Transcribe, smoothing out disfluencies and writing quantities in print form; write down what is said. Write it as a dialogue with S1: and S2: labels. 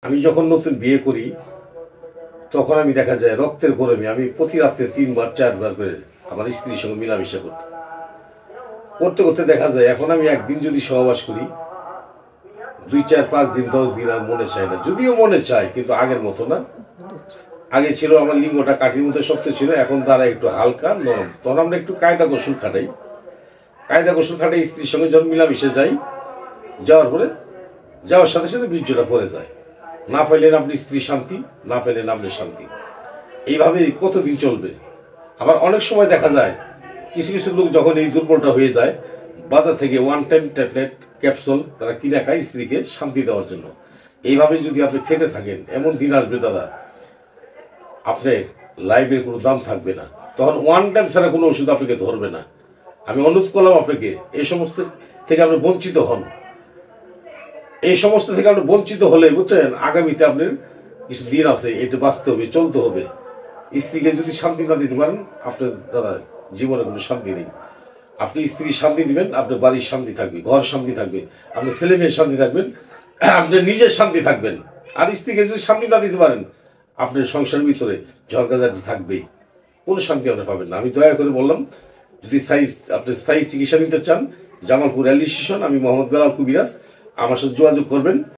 S1: আমি যখন নতুন বিয়ে করি তখন আমি দেখা যায় রক্তের গরমে আমি প্রতি রাত্রে ৩ বার ৪ বার করে আমার স্ত্রীর সঙ্গে মেলামেশা করতাম। করতে করতে দেখা যায় এখন আমি একদিন যদি সহবাস করি ২, ৪, ৫ দিন ১০ দিন আর মনে চায় না, যদিও মনে চায় কিন্তু আগের মতো না। আগে ছিল আমার লিঙ্গটা কাঠির মতো শক্ত ছিল, এখন তারা একটু হালকা নরম। তখন আমরা একটু কায়দা কৌশল খাটাই, স্ত্রীর সঙ্গে যখন মিলামিশে যাই, যাওয়ার সাথে সাথে বীর্যটা পড়ে যায়। না পাইলেন আপনি স্ত্রী শান্তি, না পাইলেন আপনি শান্তি। এইভাবে কতদিন চলবে? আবার অনেক সময় দেখা যায় কিছু কিছু লোক যখন এই দুর্বলটা হয়ে যায়, বাজার থেকে ওয়ান টাইম ট্যাবলেট ক্যাপসুল তারা কিনে খায় স্ত্রীকে শান্তি দেওয়ার জন্য। এইভাবে যদি আপনি খেতে থাকেন, এমন দিন আসবে দাদা আপনার লাইফের কোনো দাম থাকবে না। তখন ওয়ান টাইম ছাড়া কোনো ওষুধ আপনাকে ধরবে না। আমি অনুরোধ করলাম আপনাকে এই সমস্ত থেকে আপনি বঞ্চিত হন। এই সমস্ত থেকে আপনি বঞ্চিত হলে বুঝছেন, আগামীতে আপনার কিছু দিন আছে, এটা বাঁচতে হবে, চলতে হবে। স্ত্রীকে যদি শান্তি না দিতে পারেন, আপনার দাদা জীবনে কোনো শান্তি নেই। আপনি স্ত্রী শান্তি দিবেন, আপনার বাড়ির শান্তি থাকবে, ঘর শান্তি থাকবে, আপনার ছেলে মেয়ের শান্তি থাকবেন, আপনার নিজের শান্তি থাকবেন। আর স্ত্রীকে যদি শান্তি না দিতে পারেন, আপনার সংসারের ভিতরে ঝগড়াঝাটি থাকবেই, কোনো শান্তি আপনি পাবেন না। আমি দয়া করে বললাম, যদি আপনি স্থায়ী চিকিৎসা নিতে চান, জামালপুর রেলওয়ে স্টেশন, আমি মোহাম্মদ বেলাল কবিরাজ, আমার সাথে যোগাযোগ করবেন।